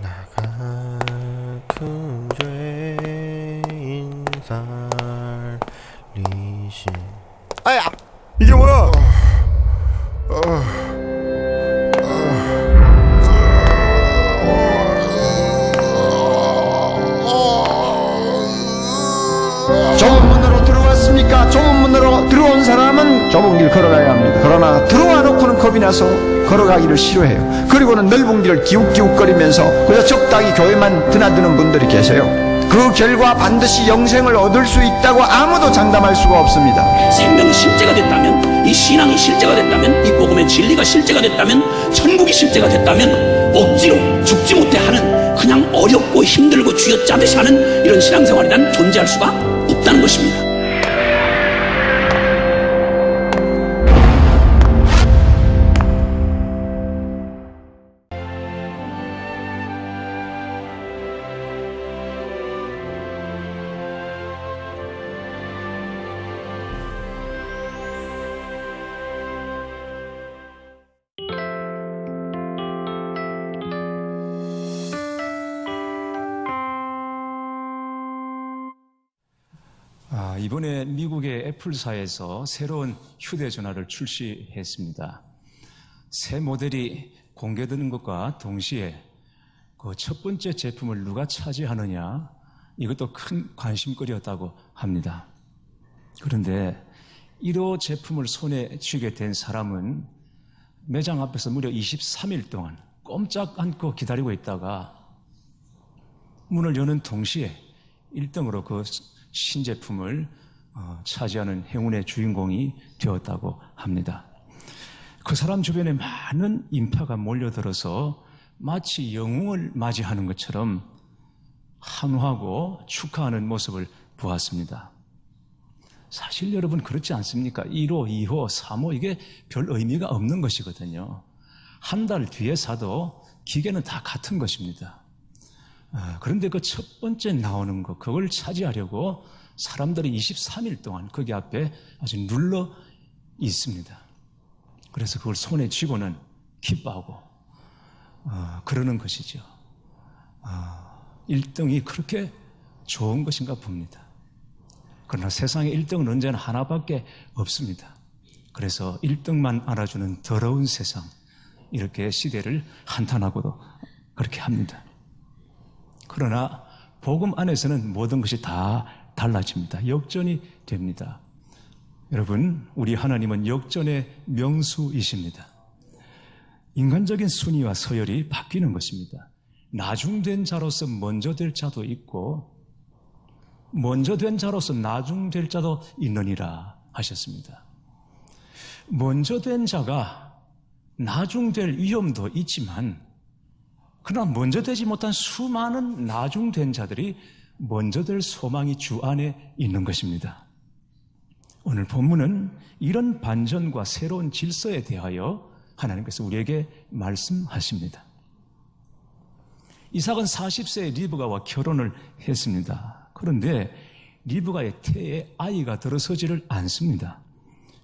나 같은 죄인 살리신. 아야! 이게 뭐야? 좁은 문으로 들어왔습니까? 좁은 문으로 들어온 사람은 좁은 길 걸어가야 합니다. 그러나 들어와 놓고는 겁이 나서 걸어가기를 싫어해요. 그리고는 넓은 길을 기웃기웃거리면서 그래서 적당히 교회만 드나드는 분들이 계세요. 그 결과 반드시 영생을 얻을 수 있다고 아무도 장담할 수가 없습니다. 생명이 실제가 됐다면, 이 신앙이 실제가 됐다면, 이 복음의 진리가 실제가 됐다면, 천국이 실제가 됐다면 억지로 죽지 못해 하는, 그냥 어렵고 힘들고 쥐어짜듯이 하는 이런 신앙생활이란 존재할 수가 없다는 것입니다. 이번에 미국의 애플사에서 새로운 휴대전화를 출시했습니다. 새 모델이 공개되는 것과 동시에 그 첫 번째 제품을 누가 차지하느냐, 이것도 큰 관심거리였다고 합니다. 그런데 1호 제품을 손에 쥐게 된 사람은 매장 앞에서 무려 23일 동안 꼼짝 않고 기다리고 있다가 문을 여는 동시에 1등으로 그 신제품을 차지하는 행운의 주인공이 되었다고 합니다. 그 사람 주변에 많은 인파가 몰려들어서 마치 영웅을 맞이하는 것처럼 환호하고 축하하는 모습을 보았습니다. 사실 여러분 그렇지 않습니까? 1호, 2호, 3호 이게 별 의미가 없는 것이거든요. 한 달 뒤에 사도 기계는 다 같은 것입니다. 그런데 그 첫 번째 나오는 것, 그걸 차지하려고 사람들이 23일 동안 거기 앞에 아주 눌러 있습니다. 그래서 그걸 손에 쥐고는 기뻐하고 그러는 것이죠. 1등이 그렇게 좋은 것인가 봅니다. 그러나 세상에 1등은 언제나 하나밖에 없습니다. 그래서 1등만 알아주는 더러운 세상, 이렇게 시대를 한탄하고도 그렇게 합니다. 그러나 복음 안에서는 모든 것이 다 달라집니다. 역전이 됩니다. 여러분, 우리 하나님은 역전의 명수이십니다. 인간적인 순위와 서열이 바뀌는 것입니다. 나중된 자로서 먼저 될 자도 있고 먼저 된 자로서 나중될 자도 있느니라 하셨습니다. 먼저 된 자가 나중될 위험도 있지만 그러나 먼저 되지 못한 수많은 나중된 자들이 먼저 될 소망이 주 안에 있는 것입니다. 오늘 본문은 이런 반전과 새로운 질서에 대하여 하나님께서 우리에게 말씀하십니다. 이삭은 40세에 리브가와 결혼을 했습니다. 그런데 리브가의 태에 아이가 들어서지를 않습니다.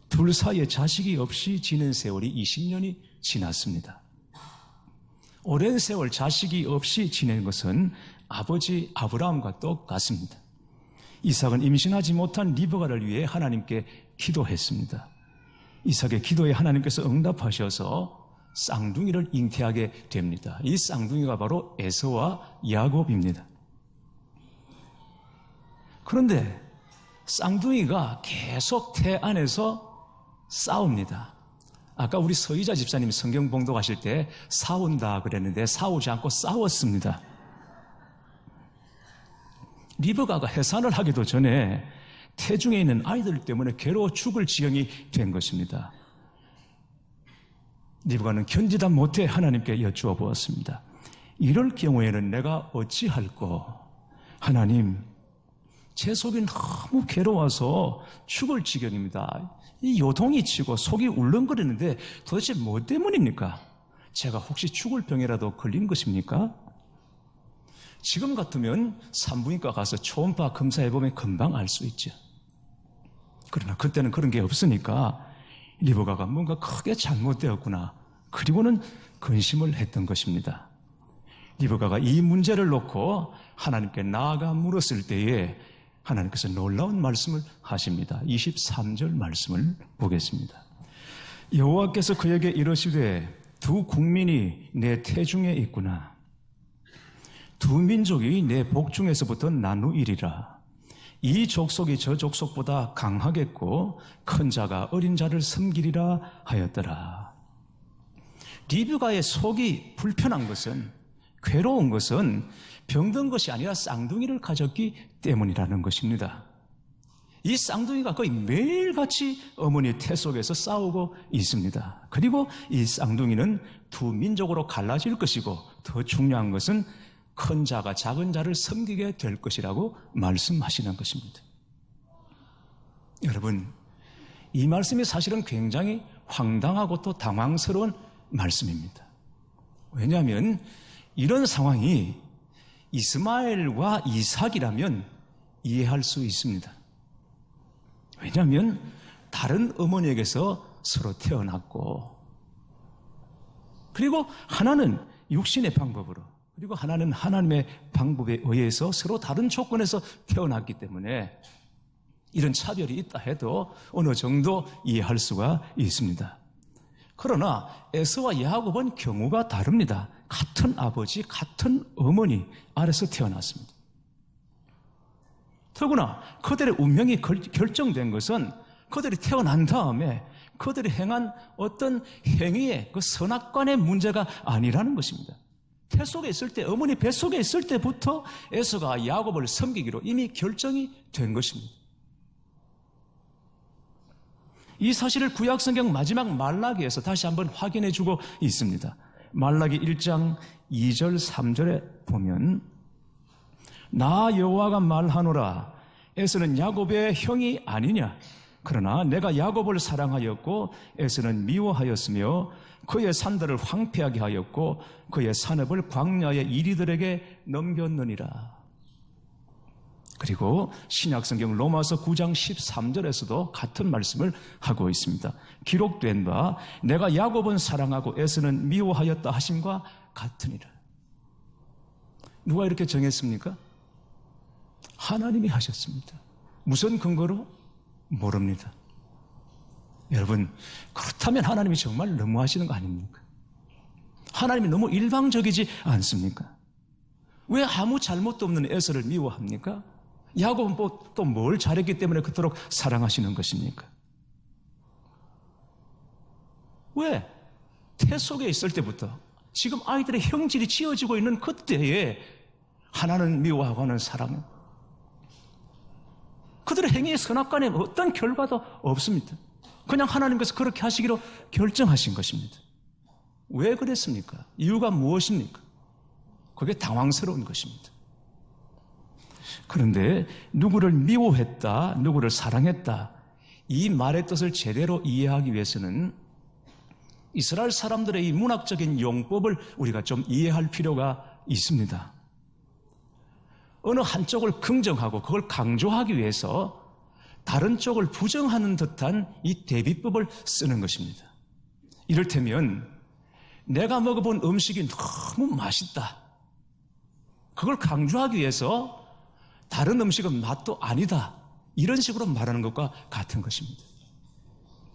둘 사이에 자식이 없이 지낸 세월이 20년이 지났습니다. 오랜 세월 자식이 없이 지낸 것은 아버지 아브라함과 똑같습니다. 이삭은 임신하지 못한 리브가를 위해 하나님께 기도했습니다. 이삭의 기도에 하나님께서 응답하셔서 쌍둥이를 잉태하게 됩니다. 이 쌍둥이가 바로 에서와 야곱입니다. 그런데 쌍둥이가 계속 태 안에서 싸웁니다. 아까 우리 서희자 집사님이 성경 봉독하실 때 싸운다 그랬는데 싸우지 않고 싸웠습니다. 리브가가 해산을 하기도 전에 태중에 있는 아이들 때문에 괴로워 죽을 지경이 된 것입니다. 리브가는 견디다 못해 하나님께 여쭈어 보았습니다. 이럴 경우에는 내가 어찌할꼬? 하나님, 제 속이 너무 괴로워서 죽을 지경입니다. 이 요동이 치고 속이 울렁거리는데 도대체 뭐 때문입니까? 제가 혹시 죽을 병이라도 걸린 것입니까? 지금 같으면 산부인과 가서 초음파 검사해보면 금방 알 수 있죠. 그러나 그때는 그런 게 없으니까 리브가가 뭔가 크게 잘못되었구나. 그리고는 근심을 했던 것입니다. 리브가가 이 문제를 놓고 하나님께 나아가 물었을 때에 하나님께서 놀라운 말씀을 하십니다. 23절 말씀을 보겠습니다. 여호와께서 그에게 이르시되 두 국민이 내 태중에 있구나. 두 민족이 내 복중에서부터 나누이리라. 이 족속이 저 족속보다 강하겠고 큰 자가 어린 자를 섬기리라 하였더라. 리브가의 속이 불편한 것은, 괴로운 것은 병든 것이 아니라 쌍둥이를 가졌기 때문이라는 것입니다. 이 쌍둥이가 거의 매일같이 어머니 태 속에서 싸우고 있습니다. 그리고 이 쌍둥이는 두 민족으로 갈라질 것이고 더 중요한 것은 큰 자가 작은 자를 섬기게 될 것이라고 말씀하시는 것입니다. 여러분, 이 말씀이 사실은 굉장히 황당하고 또 당황스러운 말씀입니다. 왜냐하면 이런 상황이 이스마엘과 이삭이라면 이해할 수 있습니다. 왜냐하면 다른 어머니에게서 서로 태어났고, 그리고 하나는 육신의 방법으로, 그리고 하나는 하나님의 방법에 의해서 서로 다른 조건에서 태어났기 때문에 이런 차별이 있다 해도 어느 정도 이해할 수가 있습니다. 그러나 에서와 야곱은 경우가 다릅니다. 같은 아버지, 같은 어머니 아래서 태어났습니다. 더구나 그들의 운명이 결정된 것은 그들이 태어난 다음에 그들이 행한 어떤 행위의 그 선악관의 문제가 아니라는 것입니다. 태 속에 있을 때, 어머니 뱃속에 있을 때부터 에서가 야곱을 섬기기로 이미 결정이 된 것입니다. 이 사실을 구약성경 마지막 말라기에서 다시 한번 확인해 주고 있습니다. 말라기 1장 2절 3절에 보면 나 여호와가 말하노라 에서는 야곱의 형이 아니냐. 그러나 내가 야곱을 사랑하였고 에서는 미워하였으며 그의 산들을 황폐하게 하였고 그의 산업을 광야의 이리들에게 넘겼느니라. 그리고 신약성경 로마서 9장 13절에서도 같은 말씀을 하고 있습니다. 기록된 바 내가 야곱은 사랑하고 에서는 미워하였다 하심과 같으니라. 누가 이렇게 정했습니까? 하나님이 하셨습니다. 무슨 근거로? 모릅니다. 여러분, 그렇다면 하나님이 정말 너무하시는 거 아닙니까? 하나님이 너무 일방적이지 않습니까? 왜 아무 잘못도 없는 에서를 미워합니까? 야곱은 또 뭘 잘했기 때문에 그토록 사랑하시는 것입니까? 왜? 태 속에 있을 때부터 지금 아이들의 형질이 지어지고 있는 그때에 하나는 미워하고 하는 사람은 그들의 행위의 선악간에 어떤 결과도 없습니다. 그냥 하나님께서 그렇게 하시기로 결정하신 것입니다. 왜 그랬습니까? 이유가 무엇입니까? 그게 당황스러운 것입니다. 그런데 누구를 미워했다, 누구를 사랑했다, 이 말의 뜻을 제대로 이해하기 위해서는 이스라엘 사람들의 이 문학적인 용법을 우리가 좀 이해할 필요가 있습니다. 어느 한쪽을 긍정하고 그걸 강조하기 위해서 다른 쪽을 부정하는 듯한 이 대비법을 쓰는 것입니다. 이를테면 내가 먹어본 음식이 너무 맛있다. 그걸 강조하기 위해서 다른 음식은 맛도 아니다. 이런 식으로 말하는 것과 같은 것입니다.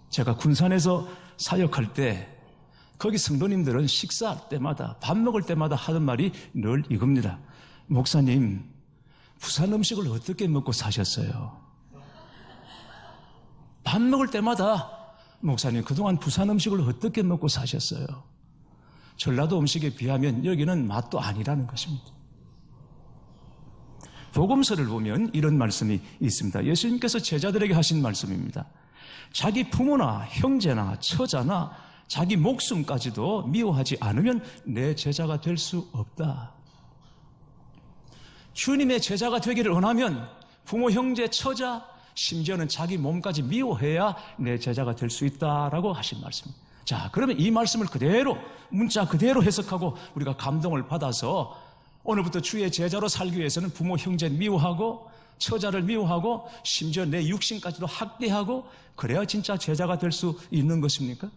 제가 군산에서 사역할 때 거기 성도님들은 식사할 때마다 밥 먹을 때마다 하는 말이 늘 이겁니다. 목사님, 부산 음식을 어떻게 먹고 사셨어요? 밥 먹을 때마다 목사님, 그동안 부산 음식을 어떻게 먹고 사셨어요? 전라도 음식에 비하면 여기는 맛도 아니라는 것입니다. 복음서를 보면 이런 말씀이 있습니다. 예수님께서 제자들에게 하신 말씀입니다. 자기 부모나 형제나 처자나 자기 목숨까지도 미워하지 않으면 내 제자가 될 수 없다. 주님의 제자가 되기를 원하면 부모, 형제, 처자, 심지어는 자기 몸까지 미워해야 내 제자가 될 수 있다라고 하신 말씀입니다. 자, 그러면 이 말씀을 그대로, 문자 그대로 해석하고 우리가 감동을 받아서 오늘부터 주의 제자로 살기 위해서는 부모, 형제를 미워하고 처자를 미워하고 심지어 내 육신까지도 학대하고 그래야 진짜 제자가 될 수 있는 것입니까?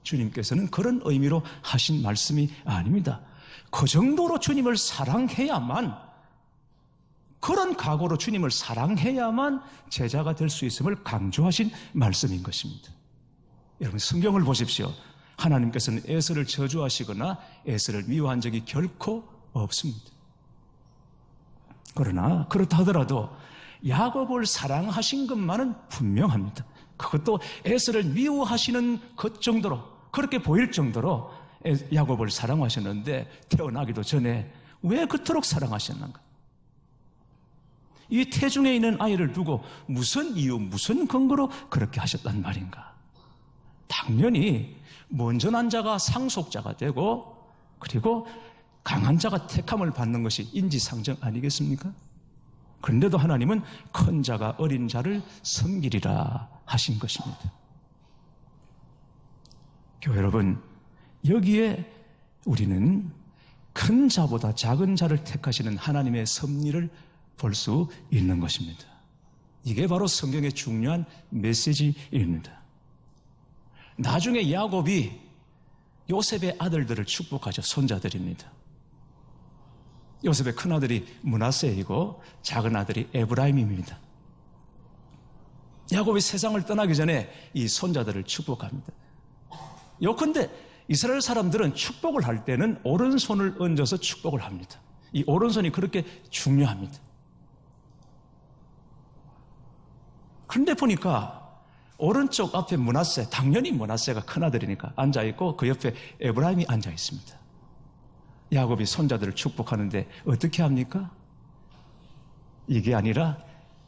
주님께서는 그런 의미로 하신 말씀이 아닙니다. 그 정도로 주님을 사랑해야만, 그런 각오로 주님을 사랑해야만 제자가 될 수 있음을 강조하신 말씀인 것입니다. 여러분, 성경을 보십시오. 하나님께서는 에서를 저주하시거나 에서를 미워한 적이 결코 없습니다. 그러나 그렇다 하더라도 야곱을 사랑하신 것만은 분명합니다. 그것도 에서를 미워하시는 것 정도로, 그렇게 보일 정도로 야곱을 사랑하셨는데 태어나기도 전에 왜 그토록 사랑하셨는가? 이 태중에 있는 아이를 두고 무슨 이유, 무슨 근거로 그렇게 하셨단 말인가? 당연히 먼저 난 자가 상속자가 되고, 그리고 강한 자가 택함을 받는 것이 인지상정 아니겠습니까? 그런데도 하나님은 큰 자가 어린 자를 섬기리라 하신 것입니다. 교회 여러분, 여기에 우리는 큰 자보다 작은 자를 택하시는 하나님의 섭리를 볼 수 있는 것입니다. 이게 바로 성경의 중요한 메시지입니다. 나중에 야곱이 요셉의 아들들을 축복하죠. 손자들입니다. 요셉의 큰아들이 므낫세이고 작은 아들이 에브라임입니다. 야곱이 세상을 떠나기 전에 이 손자들을 축복합니다. 요컨대 이스라엘 사람들은 축복을 할 때는 오른손을 얹어서 축복을 합니다. 이 오른손이 그렇게 중요합니다. 그런데 보니까 오른쪽 앞에 므낫세, 당연히 므낫세가 큰아들이니까 앉아있고 그 옆에 에브라임이 앉아있습니다. 야곱이 손자들을 축복하는데 어떻게 합니까? 이게 아니라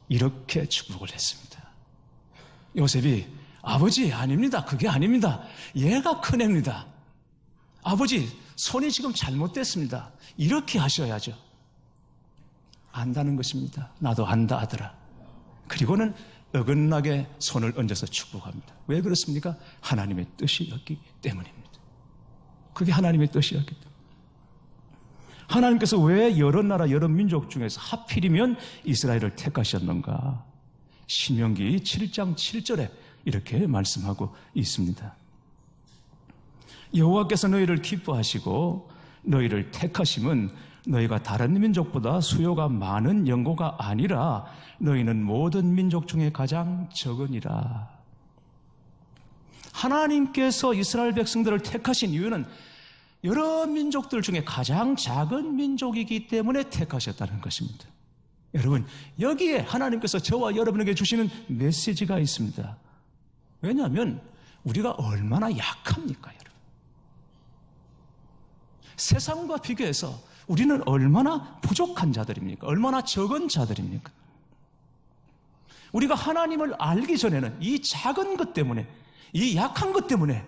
이렇게 축복을 했습니다. 요셉이 아버지 아닙니다. 그게 아닙니다. 얘가 큰애입니다. 아버지 손이 지금 잘못됐습니다. 이렇게 하셔야죠. 안다는 것입니다. 나도 안다 아들아. 그리고는 어긋나게 손을 얹어서 축복합니다. 왜 그렇습니까? 하나님의 뜻이었기 때문입니다. 그게 하나님의 뜻이었기 때문입니다. 하나님께서 왜 여러 나라 여러 민족 중에서 하필이면 이스라엘을 택하셨는가? 신명기 7장 7절에 이렇게 말씀하고 있습니다. 여호와께서 너희를 기뻐하시고 너희를 택하심은 너희가 다른 민족보다 수요가 많은 연고가 아니라 너희는 모든 민족 중에 가장 적으니라. 하나님께서 이스라엘 백성들을 택하신 이유는 여러 민족들 중에 가장 작은 민족이기 때문에 택하셨다는 것입니다. 여러분, 여기에 하나님께서 저와 여러분에게 주시는 메시지가 있습니다. 왜냐하면 우리가 얼마나 약합니까, 여러분? 세상과 비교해서 우리는 얼마나 부족한 자들입니까? 얼마나 적은 자들입니까? 우리가 하나님을 알기 전에는 이 작은 것 때문에, 이 약한 것 때문에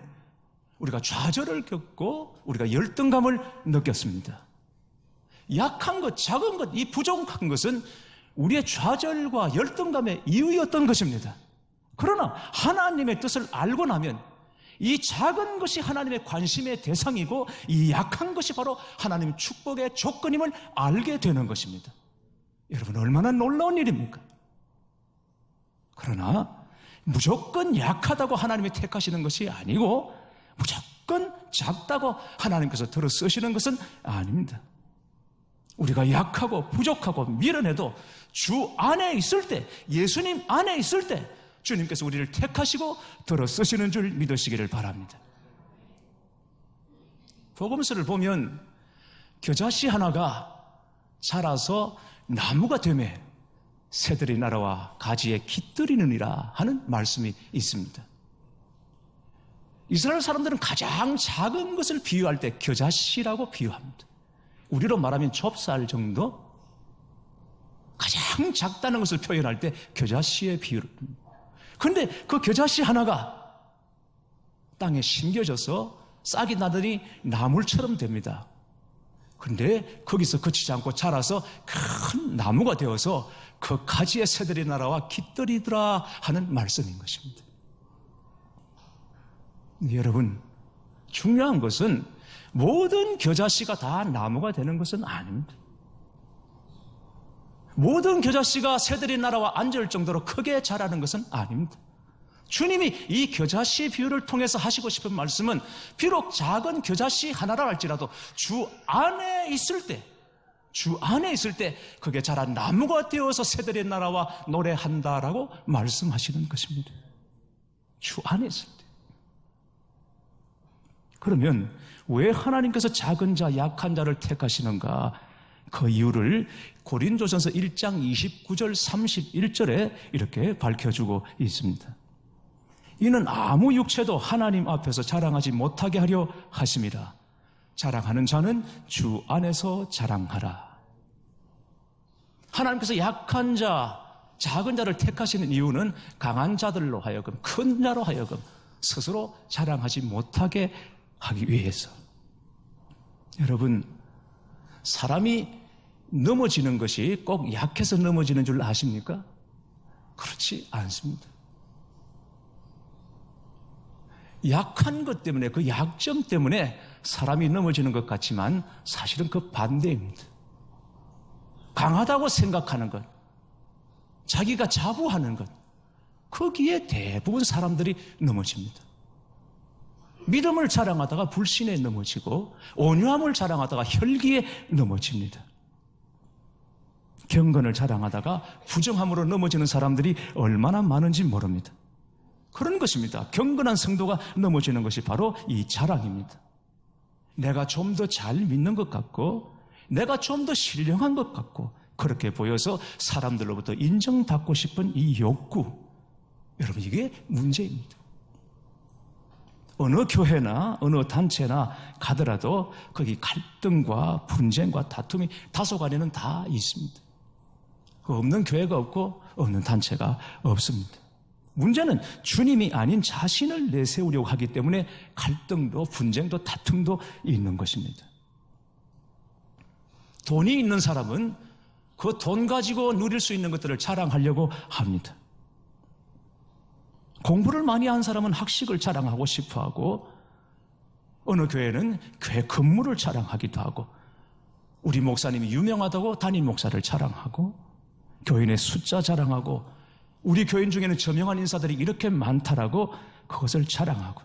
우리가 좌절을 겪고 우리가 열등감을 느꼈습니다. 약한 것, 작은 것, 이 부족한 것은 우리의 좌절과 열등감의 이유였던 것입니다. 그러나 하나님의 뜻을 알고 나면 이 작은 것이 하나님의 관심의 대상이고 이 약한 것이 바로 하나님의 축복의 조건임을 알게 되는 것입니다. 여러분, 얼마나 놀라운 일입니까? 그러나 무조건 약하다고 하나님이 택하시는 것이 아니고 무조건 작다고 하나님께서 들어 쓰시는 것은 아닙니다. 우리가 약하고 부족하고 미련해도 주 안에 있을 때, 예수님 안에 있을 때 주님께서 우리를 택하시고 들어 쓰시는 줄 믿으시기를 바랍니다. 복음서를 보면 겨자씨 하나가 자라서 나무가 되매 새들이 날아와 가지에 깃들이느니라 하는 말씀이 있습니다. 이스라엘 사람들은 가장 작은 것을 비유할 때 겨자씨라고 비유합니다. 우리로 말하면 좁쌀 정도? 가장 작다는 것을 표현할 때 겨자씨의 비유를 합니다. 그런데 그 겨자씨 하나가 땅에 심겨져서 싹이 나더니 나물처럼 됩니다. 그런데 거기서 그치지 않고 자라서 큰 나무가 되어서 그 가지에 새들이 날아와 깃들이더라 하는 말씀인 것입니다. 여러분, 중요한 것은 모든 겨자씨가 다 나무가 되는 것은 아닙니다. 모든 겨자씨가 새들이 날아와 앉을 정도로 크게 자라는 것은 아닙니다. 주님이 이 겨자씨 비유를 통해서 하시고 싶은 말씀은 비록 작은 겨자씨 하나라 할지라도 주 안에 있을 때 그게 자란 나무가 되어서 새들의 나라와 노래한다라고 말씀하시는 것입니다. 주 안에 있을 때. 그러면 왜 하나님께서 작은 자, 약한 자를 택하시는가? 그 이유를 고린도전서 1장 29절 31절에 이렇게 밝혀주고 있습니다. 이는 아무 육체도 하나님 앞에서 자랑하지 못하게 하려 하심이라. 자랑하는 자는 주 안에서 자랑하라. 하나님께서 약한 자, 작은 자를 택하시는 이유는 강한 자들로 하여금, 큰 자로 하여금 스스로 자랑하지 못하게 하기 위해서. 여러분, 사람이 넘어지는 것이 꼭 약해서 넘어지는 줄 아십니까? 그렇지 않습니다. 약한 것 때문에, 그 약점 때문에 사람이 넘어지는 것 같지만 사실은 그 반대입니다. 강하다고 생각하는 것, 자기가 자부하는 것, 거기에 대부분 사람들이 넘어집니다. 믿음을 자랑하다가 불신에 넘어지고 온유함을 자랑하다가 혈기에 넘어집니다. 경건을 자랑하다가 부정함으로 넘어지는 사람들이 얼마나 많은지 모릅니다. 그런 것입니다. 경건한 성도가 넘어지는 것이 바로 이 자랑입니다. 내가 좀 더 잘 믿는 것 같고 내가 좀 더 신령한 것 같고 그렇게 보여서 사람들로부터 인정받고 싶은 이 욕구, 여러분 이게 문제입니다. 어느 교회나 어느 단체나 가더라도 거기 갈등과 분쟁과 다툼이 다소간에는 다 있습니다. 없는 교회가 없고 없는 단체가 없습니다. 문제는 주님이 아닌 자신을 내세우려고 하기 때문에 갈등도 분쟁도 다툼도 있는 것입니다. 돈이 있는 사람은 그 돈 가지고 누릴 수 있는 것들을 자랑하려고 합니다. 공부를 많이 한 사람은 학식을 자랑하고 싶어하고 어느 교회는 교회 건물을 자랑하기도 하고 우리 목사님이 유명하다고 담임 목사를 자랑하고 교인의 숫자 자랑하고 우리 교인 중에는 저명한 인사들이 이렇게 많다라고 그것을 자랑하고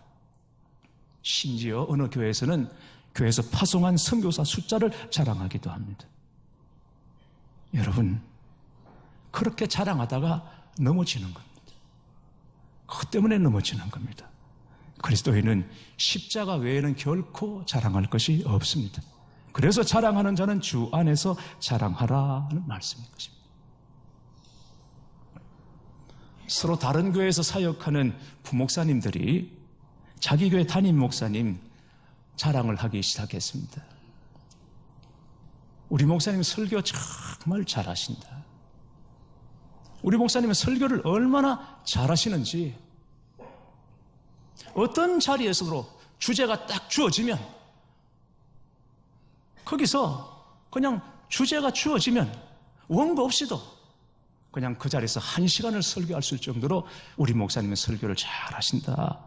심지어 어느 교회에서는 교회에서 파송한 선교사 숫자를 자랑하기도 합니다. 여러분, 그렇게 자랑하다가 넘어지는 겁니다. 그것 때문에 넘어지는 겁니다. 그리스도인은 십자가 외에는 결코 자랑할 것이 없습니다. 그래서 자랑하는 자는 주 안에서 자랑하라는 말씀인 것입니다. 서로 다른 교회에서 사역하는 부목사님들이 자기 교회 담임 목사님 자랑을 하기 시작했습니다. 우리 목사님 설교 정말 잘하신다. 우리 목사님은 설교를 얼마나 잘하시는지 어떤 자리에서도 주제가 딱 주어지면 거기서 그냥 주제가 주어지면 원고 없이도 그냥 그 자리에서 1시간을 설교할 수 있을 정도로 우리 목사님은 설교를 잘하신다.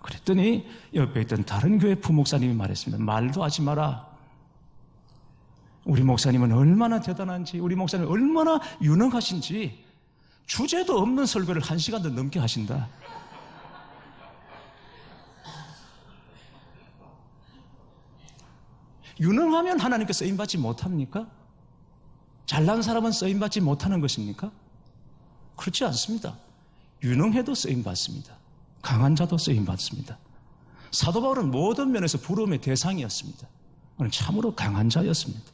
그랬더니 옆에 있던 다른 교회 부목사님이 말했습니다. 말도 하지 마라. 우리 목사님은 얼마나 대단한지, 우리 목사님은 얼마나 유능하신지 주제도 없는 설교를 1시간도 넘게 하신다. 유능하면 하나님께 쓰임받지 못합니까? 잘난 사람은 쓰임받지 못하는 것입니까? 그렇지 않습니다. 유능해도 쓰임받습니다. 강한 자도 쓰임받습니다. 사도 바울은 모든 면에서 부러움의 대상이었습니다. 그는 참으로 강한 자였습니다.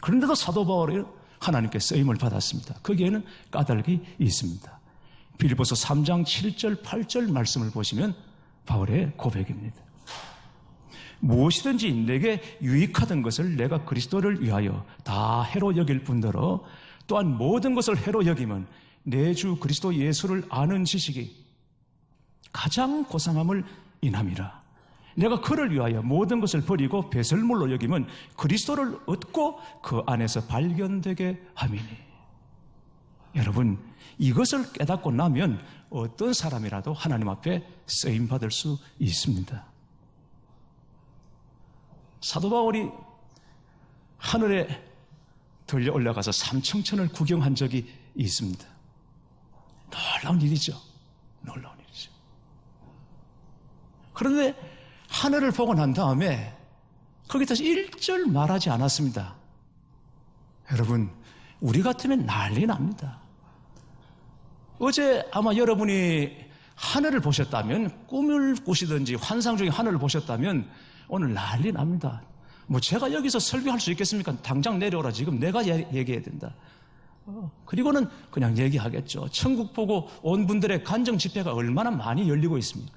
그런데도 사도 바울이 하나님께 쓰임을 받았습니다. 거기에는 까닭이 있습니다. 빌립보서 3장 7절 8절 말씀을 보시면 바울의 고백입니다. 무엇이든지 내게 유익하던 것을 내가 그리스도를 위하여 다 해로 여길 뿐더러 또한 모든 것을 해로 여김은 내 주 그리스도 예수를 아는 지식이 가장 고상함을 인함이라. 내가 그를 위하여 모든 것을 버리고 배설물로 여김은 그리스도를 얻고 그 안에서 발견되게 함이니. 여러분, 이것을 깨닫고 나면 어떤 사람이라도 하나님 앞에 쓰임받을 수 있습니다. 사도 바울이 하늘에 들려 올라가서 삼청천을 구경한 적이 있습니다. 놀라운 일이죠. 놀라운 일이죠. 그런데 하늘을 보고 난 다음에 거기다 1절 말하지 않았습니다. 여러분, 우리 같으면 난리 납니다. 어제 아마 여러분이 하늘을 보셨다면, 꿈을 꾸시든지 환상 중에 하늘을 보셨다면 오늘 난리 납니다. 뭐 제가 여기서 설교할 수 있겠습니까? 당장 내려오라. 지금 내가 얘기해야 된다. 그리고는 그냥 얘기하겠죠. 천국 보고 온 분들의 간정 집회가 얼마나 많이 열리고 있습니까?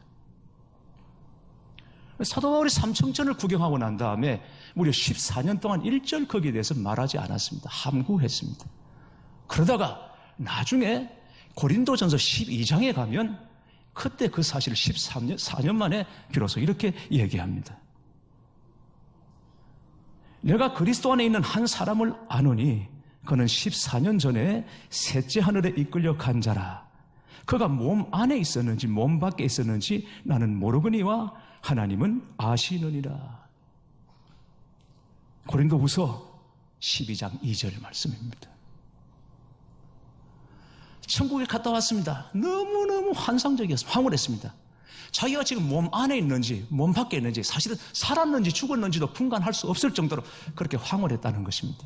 사도 바울이 삼청천을 구경하고 난 다음에 무려 14년 동안 1절 거기에 대해서 말하지 않았습니다. 함구했습니다. 그러다가 나중에 고린도전서 12장에 가면 그때 그 사실을 4년 만에 비로소 이렇게 얘기합니다. 내가 그리스도 안에 있는 한 사람을 아노니 그는 14년 전에 셋째 하늘에 이끌려 간 자라. 그가 몸 안에 있었는지 몸 밖에 있었는지 나는 모르거니와 하나님은 아시느니라. 고린도후서 12장 2절 말씀입니다. 천국에 갔다 왔습니다. 너무너무 환상적이었습니다. 황홀했습니다. 자기가 지금 몸 안에 있는지 몸 밖에 있는지 사실은 살았는지 죽었는지도 분간할 수 없을 정도로 그렇게 황홀했다는 것입니다.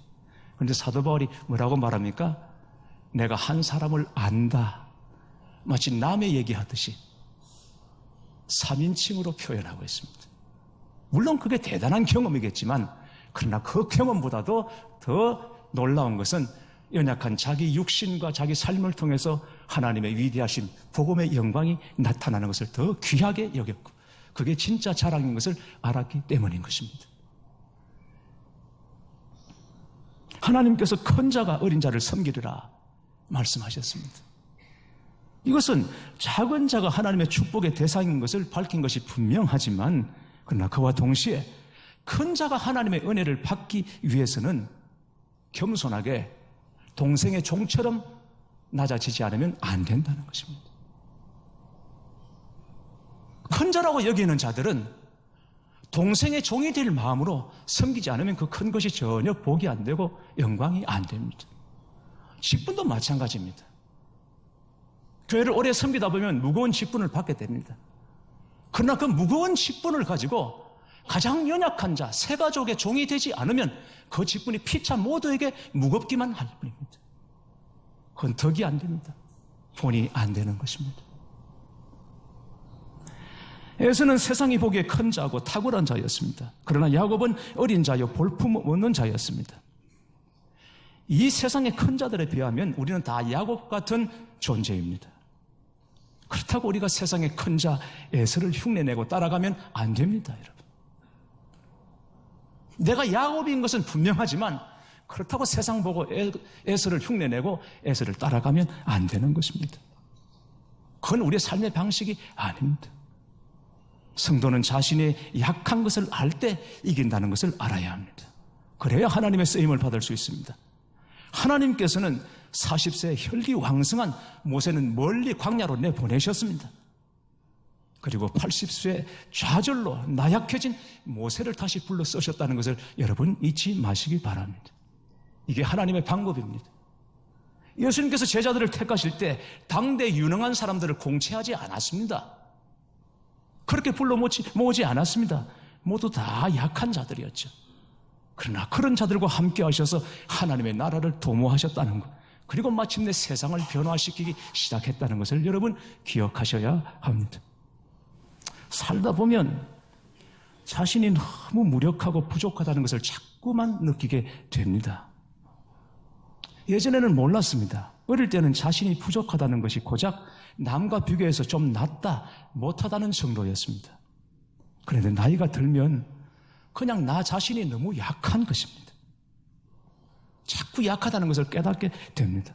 그런데 사도 바울이 뭐라고 말합니까? 내가 한 사람을 안다. 마치 남의 얘기하듯이 3인칭으로 표현하고 있습니다. 물론 그게 대단한 경험이겠지만 그러나 그 경험보다도 더 놀라운 것은 연약한 자기 육신과 자기 삶을 통해서 하나님의 위대하신 복음의 영광이 나타나는 것을 더 귀하게 여겼고 그게 진짜 자랑인 것을 알았기 때문인 것입니다. 하나님께서 큰 자가 어린 자를 섬기리라 말씀하셨습니다. 이것은 작은 자가 하나님의 축복의 대상인 것을 밝힌 것이 분명하지만 그러나 그와 동시에 큰 자가 하나님의 은혜를 받기 위해서는 겸손하게 동생의 종처럼 낮아지지 않으면 안 된다는 것입니다. 큰 자라고 여기는 자들은 동생의 종이 될 마음으로 섬기지 않으면 그 큰 것이 전혀 복이 안 되고 영광이 안 됩니다. 직분도 마찬가지입니다. 교회를 오래 섬기다 보면 무거운 직분을 받게 됩니다. 그러나 그 무거운 직분을 가지고 가장 연약한 자, 새 가족의 종이 되지 않으면 그 직분이 피차 모두에게 무겁기만 할 뿐입니다. 그건 덕이 안 됩니다. 본이 안 되는 것입니다. 에서는 세상이 보기에 큰 자고 탁월한 자였습니다. 그러나 야곱은 어린 자요 볼품 없는 자였습니다. 이 세상의 큰 자들에 비하면 우리는 다 야곱 같은 존재입니다. 그렇다고 우리가 세상의 큰 자 에서를 흉내내고 따라가면 안 됩니다, 여러분. 내가 야곱인 것은 분명하지만 그렇다고 세상 보고 에서를 흉내내고 에서를 따라가면 안 되는 것입니다. 그건 우리의 삶의 방식이 아닙니다. 성도는 자신의 약한 것을 알 때 이긴다는 것을 알아야 합니다. 그래야 하나님의 쓰임을 받을 수 있습니다. 하나님께서는 40세 혈기왕성한 모세는 멀리 광야로 내보내셨습니다. 그리고 80세 좌절로 나약해진 모세를 다시 불러 쓰셨다는 것을 여러분 잊지 마시기 바랍니다. 이게 하나님의 방법입니다. 예수님께서 제자들을 택하실 때 당대 유능한 사람들을 공채하지 않았습니다. 그렇게 불러 모으지 않았습니다. 모두 다 약한 자들이었죠. 그러나 그런 자들과 함께 하셔서 하나님의 나라를 도모하셨다는 것, 그리고 마침내 세상을 변화시키기 시작했다는 것을 여러분 기억하셔야 합니다. 살다 보면 자신이 너무 무력하고 부족하다는 것을 자꾸만 느끼게 됩니다. 예전에는 몰랐습니다. 어릴 때는 자신이 부족하다는 것이 고작 남과 비교해서 좀 낫다, 못하다는 정도였습니다. 그런데 나이가 들면 그냥 나 자신이 너무 약한 것입니다. 자꾸 약하다는 것을 깨닫게 됩니다.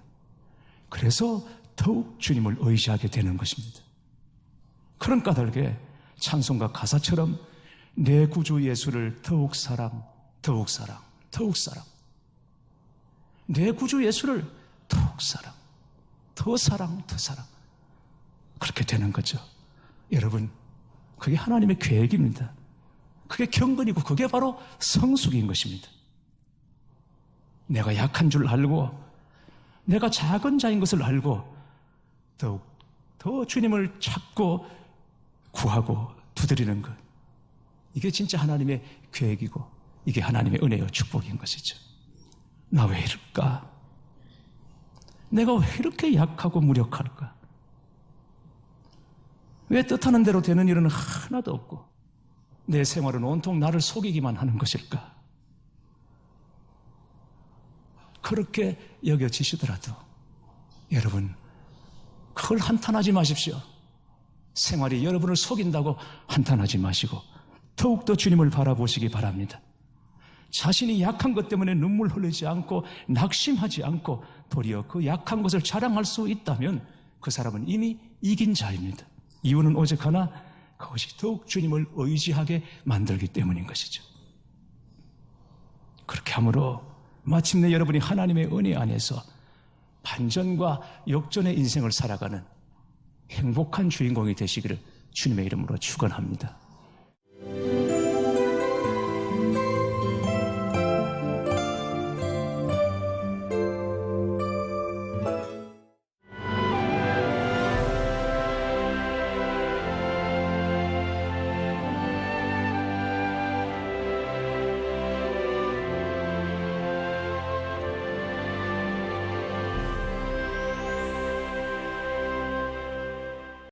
그래서 더욱 주님을 의지하게 되는 것입니다. 그런 까닭에 찬송가 가사처럼 내 구주 예수를 더욱 사랑, 더욱 사랑, 더욱 사랑. 내 구주 예수를 더욱 사랑, 더 사랑, 더 사랑. 그렇게 되는 거죠. 여러분, 그게 하나님의 계획입니다. 그게 경건이고 그게 바로 성숙인 것입니다. 내가 약한 줄 알고 내가 작은 자인 것을 알고 더욱 더 주님을 찾고 구하고 두드리는 것. 이게 진짜 하나님의 계획이고 이게 하나님의 은혜요 축복인 것이죠. 나 왜 이럴까? 내가 왜 이렇게 약하고 무력할까? 왜 뜻하는 대로 되는 일은 하나도 없고 내 생활은 온통 나를 속이기만 하는 것일까? 그렇게 여겨지시더라도 여러분 그걸 한탄하지 마십시오. 생활이 여러분을 속인다고 한탄하지 마시고 더욱더 주님을 바라보시기 바랍니다. 자신이 약한 것 때문에 눈물 흘리지 않고 낙심하지 않고 도리어 그 약한 것을 자랑할 수 있다면 그 사람은 이미 이긴 자입니다. 이유는 오직 하나, 그것이 더욱 주님을 의지하게 만들기 때문인 것이죠. 그렇게 함으로 마침내 여러분이 하나님의 은혜 안에서 반전과 역전의 인생을 살아가는 행복한 주인공이 되시기를 주님의 이름으로 축원합니다.